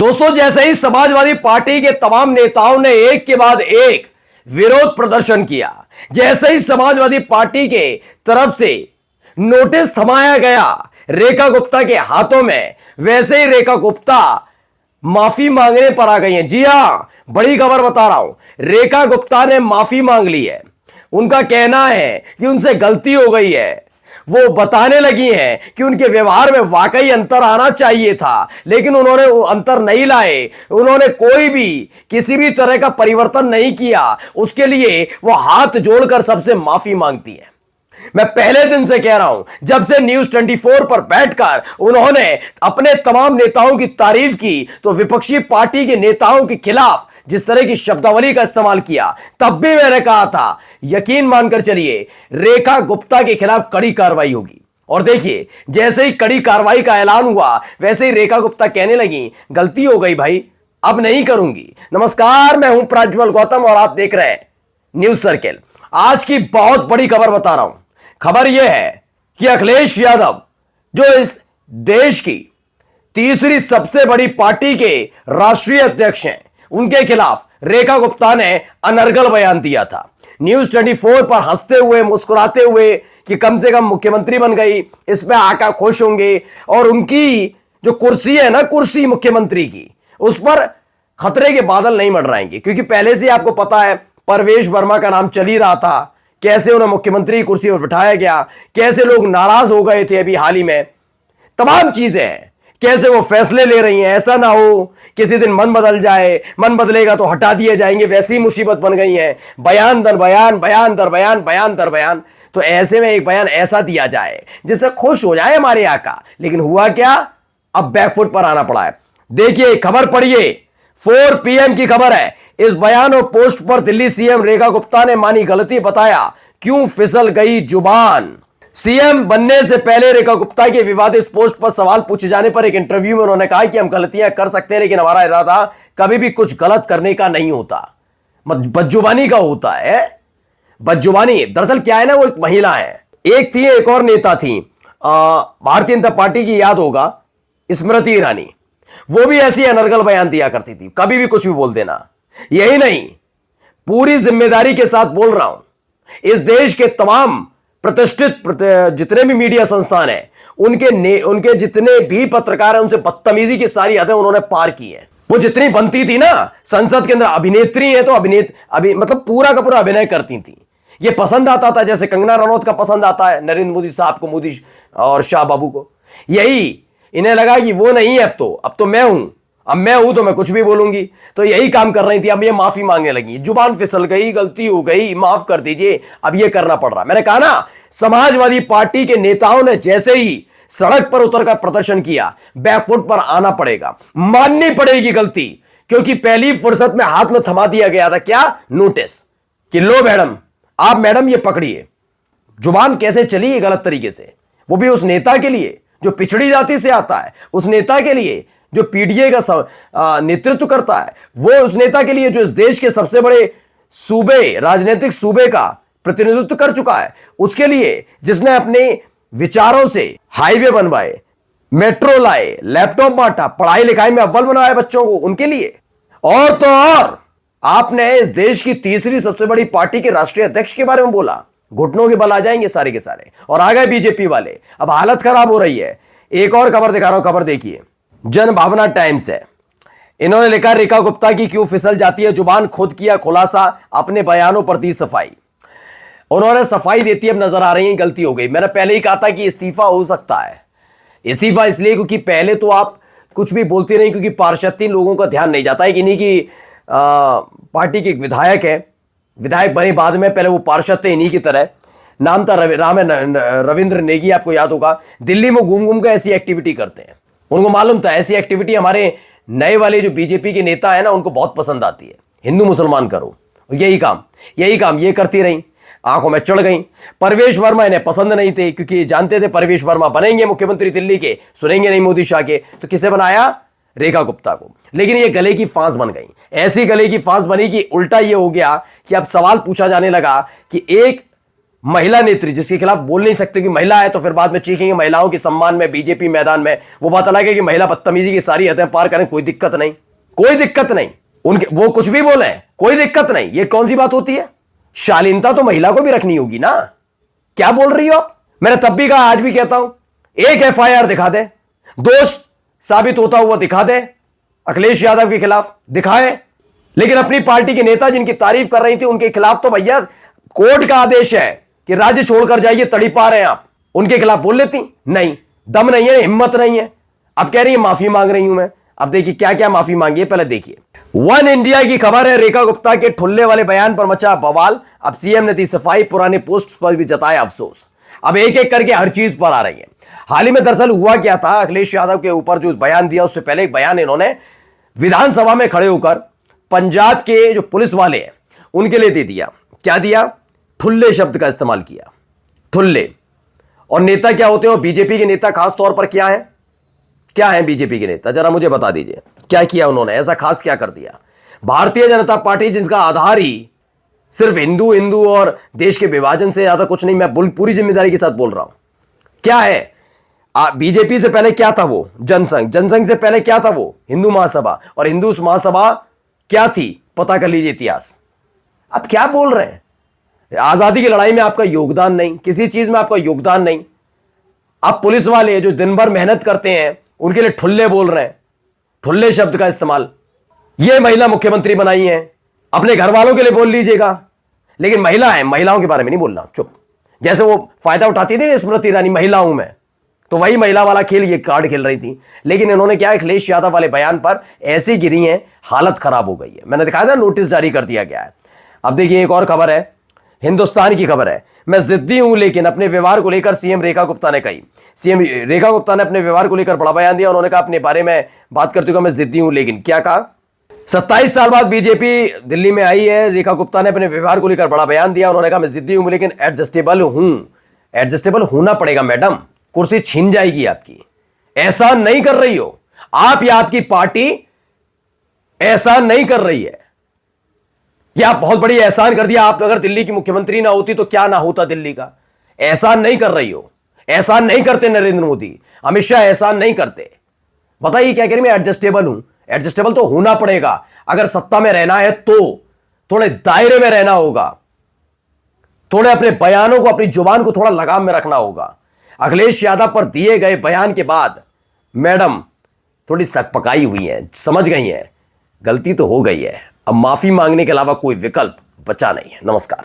दोस्तों, जैसे ही समाजवादी पार्टी के तमाम नेताओं ने एक के बाद एक विरोध प्रदर्शन किया, जैसे ही समाजवादी पार्टी के तरफ से नोटिस थमाया गया रेखा गुप्ता के हाथों में, वैसे ही रेखा गुप्ता माफी मांगने पर आ गई हैं। जी हां, बड़ी खबर बता रहा हूं, रेखा गुप्ता ने माफी मांग ली है। उनका कहना है कि उनसे गलती हो गई है। वो बताने लगी हैं कि उनके व्यवहार में वाकई अंतर आना चाहिए था, लेकिन उन्होंने वो अंतर नहीं लाए। उन्होंने कोई भी किसी भी तरह का परिवर्तन नहीं किया। उसके लिए वो हाथ जोड़कर सबसे माफी मांगती है। मैं पहले दिन से कह रहा हूं, जब से न्यूज 24 पर बैठकर उन्होंने अपने तमाम नेताओं की तारीफ की, तो विपक्षी पार्टी के नेताओं के खिलाफ जिस तरह की शब्दावली का इस्तेमाल किया, तब भी मैंने कहा था यकीन मानकर चलिए रेखा गुप्ता के खिलाफ कड़ी कार्रवाई होगी। और देखिए, जैसे ही कड़ी कार्रवाई का ऐलान हुआ, वैसे ही रेखा गुप्ता कहने लगी गलती हो गई भाई, अब नहीं करूंगी। नमस्कार, मैं हूं प्रज्वल गौतम और आप देख रहे हैं न्यूज सर्किल। आज की बहुत बड़ी खबर बता रहा हूं। खबर यह है कि अखिलेश यादव, जो इस देश की तीसरी सबसे बड़ी पार्टी के राष्ट्रीय अध्यक्ष हैं, उनके खिलाफ रेखा गुप्ता ने अनर्गल बयान दिया था। न्यूज 24 पर हंसते हुए, मुस्कुराते हुए कि कम से कम मुख्यमंत्री बन गई, इस पे आका खुश होंगे और उनकी जो कुर्सी है ना, कुर्सी मुख्यमंत्री की, उस पर खतरे के बादल नहीं मंडराएंगे। क्योंकि पहले से आपको पता है परवेश वर्मा का नाम चल ही रहा था, कैसे उन्हें मुख्यमंत्री की कुर्सी पर बिठाया गया, कैसे लोग नाराज हो गए थे अभी हाल ही में, तमाम चीजें हैं, कैसे वो फैसले ले रही हैं। ऐसा ना हो किसी दिन मन बदल जाए, मन बदलेगा तो हटा दिए जाएंगे, वैसी मुसीबत बन गई है। बयान दर बयान, बयान दर बयान, बयान दर बयान। तो ऐसे में एक बयान ऐसा दिया जाए जिससे खुश हो जाए हमारे आका, लेकिन हुआ क्या, अब बैकफुट पर आना पड़ा है। देखिए, खबर पढ़िए, 4 PM की खबर है। इस बयान और पोस्ट पर दिल्ली सीएम रेखा गुप्ता ने मानी गलती, बताया क्यों फिसल गई जुबान। सीएम बनने से पहले रेखा गुप्ता के विवादित पोस्ट पर सवाल पूछे जाने पर एक इंटरव्यू में उन्होंने कहा कि हम गलतियां कर सकते हैं, लेकिन हमारा इरादा कभी भी कुछ गलत करने का नहीं होता, बदजुबानी का होता है। बदजुबानी दरअसल क्या है ना, वो एक महिला है, एक थी, एक और नेता थी, भारतीय जनता पार्टी की, याद होगा, स्मृति ईरानी। वो भी ऐसी अनर्गल बयान दिया करती थी, कभी भी कुछ भी बोल देना। यही नहीं, पूरी जिम्मेदारी के साथ बोल रहा हूं, इस देश के तमाम प्रतिष्ठित जितने भी मीडिया संस्थान हैं, उनके जितने भी पत्रकार हैं, उनसे बदतमीजी की सारी हदें उन्होंने पार की है। वो जितनी बनती थी ना, संसद के अंदर अभिनेत्री है तो मतलब पूरा का पूरा अभिनय करती थी। ये पसंद आता था, जैसे कंगना रनौत का पसंद आता है नरेंद्र मोदी साहब को, मोदी और शाह बाबू को। यही इन्हें लगा कि वो नहीं है, अब तो मैं हूं, अब मैं हूं तो मैं कुछ भी बोलूंगी। तो यही काम कर रही थी। अब ये माफी मांगने लगी, जुबान फिसल गई, गलती हो गई, माफ कर दीजिए, अब ये करना पड़ रहा। मैंने कहा ना, समाजवादी पार्टी के नेताओं ने जैसे ही सड़क पर उतरकर प्रदर्शन किया, बैकफुट पर आना पड़ेगा, माननी पड़ेगी गलती। क्योंकि पहली फुर्सत में हाथ में थमा दिया गया था क्या, नोटिस, कि लो मैडम, आप मैडम ये पकड़िए। जुबान कैसे चली है गलत तरीके से, वो भी उस नेता के लिए जो पिछड़ी जाति से आता है, उस नेता के लिए जो पीडीए का नेतृत्व करता है, वो उस नेता के लिए जो इस देश के सबसे बड़े सूबे, राजनीतिक सूबे का प्रतिनिधित्व कर चुका है, उसके लिए जिसने अपने विचारों से हाईवे बनवाए, मेट्रो लाए, लैपटॉप बांटा, पढ़ाई लिखाई में अव्वल बनाया बच्चों को, उनके लिए। और तो और आपने इस देश की तीसरी सबसे बड़ी पार्टी के राष्ट्रीय अध्यक्ष के बारे में बोला, घुटनों के बल आ जाएंगे सारे के सारे। और आ गए बीजेपी वाले, अब हालत खराब हो रही है। एक और खबर दिखा रहा हूं, खबर देखिए, जन भावना टाइम्स है। इन्होंने लिखा रेखा गुप्ता की क्यों फिसल जाती है जुबान, खुद किया खुलासा, अपने बयानों पर दी सफाई। उन्होंने सफाई देती अब नजर आ रही है गलती हो गई। मैंने पहले ही कहा था कि इस्तीफा हो सकता है। इस्तीफा इसलिए क्योंकि पहले तो आप कुछ भी बोलते नहीं, क्योंकि पार्षद लोगों का ध्यान नहीं जाता है कि इन्हीं की पार्टी के एक विधायक है, विधायक बने बाद में, पहले वो पार्षद थे इन्हीं की तरह। नाम था रविंद्र नेगी, आपको याद होगा। दिल्ली में घूम घूम कर ऐसी एक्टिविटी करते हैं। उनको मालूम था ऐसी एक्टिविटी हमारे नए वाले जो बीजेपी के नेता है ना, उनको बहुत पसंद आती है, हिंदू मुसलमान करो। यही काम ये करती रही, आंखों में चढ़ गई। परवेश वर्मा इन्हें पसंद नहीं थे, क्योंकि जानते थे परवेश वर्मा बनेंगे मुख्यमंत्री दिल्ली के, सुनेंगे नहीं मोदी शाह के। तो किसे बनाया, रेखा गुप्ता को। लेकिन ये गले की फांस बन गई, ऐसी गले की फांस बनी कि उल्टा ये हो गया कि अब सवाल पूछा जाने लगा कि एक महिला नेत्री जिसके खिलाफ बोल नहीं सकते कि महिला है, तो फिर बाद में चीखेंगे महिलाओं के सम्मान में बीजेपी मैदान में। वो बात अलग है कि महिला बदतमीजी की सारी हदें पार करें, कोई दिक्कत नहीं, कोई दिक्कत नहीं, उनके वो कुछ भी बोले कोई दिक्कत नहीं। ये कौन सी बात होती है? शालीनता तो महिला को भी रखनी होगी ना। क्या बोल रही हो आप? मैंने तब भी कहा, आज भी कहता हूं, एक एफआईआर दिखा दे, दोष साबित होता हुआ दिखा दे अखिलेश यादव के खिलाफ, दिखाए। लेकिन अपनी पार्टी के नेता जिनकी तारीफ कर रही थी उनके खिलाफ तो भैया कोर्ट का आदेश है कि राज्य छोड़कर जाइए, तड़ीपा रहे हैं आप, उनके खिलाफ बोल लेती? नहीं, दम नहीं है, हिम्मत नहीं है। अब कह रही है माफी मांग रही हूं मैं। अब देखिए क्या क्या माफी मांगी है, पहले देखिए। वन इंडिया की खबर है, रेखा गुप्ता के ठुल्ले वाले बयान पर मचा बवाल। अब सीएम ने दी सफाई, पुराने पोस्ट पर भी जताया अफसोस। अब एक एक करके हर चीज पर आ रही है। हाल ही में दरअसल हुआ क्या था, अखिलेश यादव के ऊपर जो बयान दिया उससे पहले एक बयान इन्होंने विधानसभा में खड़े होकर पंजाब के जो पुलिस वाले हैं उनके लिए दे दिया। क्या दिया? ठुल्ले शब्द का इस्तेमाल किया, ठुल्ले। और नेता क्या होते हैं? बीजेपी के नेता खास तौर पर क्या है, क्या है बीजेपी के नेता, जरा मुझे बता दीजिए क्या किया उन्होंने, ऐसा खास क्या कर दिया? भारतीय जनता पार्टी जिसका आधार ही सिर्फ हिंदू हिंदू और देश के विभाजन से ज्यादा कुछ नहीं, मैं पूरी जिम्मेदारी के साथ बोल रहा हूं। क्या है? बीजेपी से पहले क्या था वो? जनसंघ। जनसंघ से पहले क्या था वो? हिंदू महासभा। और हिंदू महासभा क्या थी? पता कर लीजिए इतिहास। अब क्या बोल रहे हैं? आजादी की लड़ाई में आपका योगदान नहीं, किसी चीज में आपका योगदान नहीं। आप पुलिस वाले जो दिन भर मेहनत करते हैं उनके लिए ठुल्ले बोल रहे हैं, ठुल्ले शब्द का इस्तेमाल। ये महिला मुख्यमंत्री बनाई है, अपने घर वालों के लिए बोल लीजिएगा, लेकिन महिला है, महिलाओं के बारे में नहीं बोलना, चुप। जैसे वो फायदा उठाती थी स्मृति ईरानी, महिला हूं मैं, तो वही महिला वाला खेल ये कार्ड खेल रही थी। लेकिन इन्होंने क्या, अखिलेश यादव वाले बयान पर ऐसी गिरी हैं, हालत खराब हो गई है। मैंने दिखाया था, नोटिस जारी कर दिया गया है। अब देखिए एक और खबर है, हिंदुस्तान की खबर है। मैं जिद्दी हूं लेकिन अपने व्यवहार को लेकर सीएम रेखा गुप्ता ने कही। सीएम रेखा गुप्ता ने अपने व्यवहार को लेकर बड़ा बयान दिया। उन्होंने कहा अपने बारे में बात करते हुए मैं जिद्दी हूं, लेकिन क्या कहा? 27 साल बाद बीजेपी दिल्ली में आई है। रेखा गुप्ता ने अपने व्यवहार को लेकर बड़ा बयान दिया। उन्होंने कहा मैं जिद्दी हूं लेकिन एडजस्टेबल हूं। एडजस्टेबल होना पड़ेगा मैडम, कुर्सी छीन जाएगी आपकी। एहसान नहीं कर रही हो आप या आपकी पार्टी, एहसान नहीं कर रही है। क्या आप बहुत बड़ी एहसान कर दिया? आप अगर दिल्ली की मुख्यमंत्री ना होती तो क्या ना होता दिल्ली का? एहसान नहीं कर रही हो, एहसान नहीं करते नरेंद्र मोदी, अमित शाह एहसान नहीं करते। बताइए क्या कह रही? मैं एडजस्टेबल हूं। एडजस्टेबल तो होना पड़ेगा, अगर सत्ता में रहना है तो थोड़े दायरे में रहना होगा, थोड़े अपने बयानों को, अपनी जुबान को थोड़ा लगाम में रखना होगा। अखिलेश यादव पर दिए गए बयान के बाद मैडम थोड़ी सकपकाई हुई है, समझ गई है गलती तो हो गई है, अब माफी मांगने के अलावा कोई विकल्प बचा नहीं है। नमस्कार।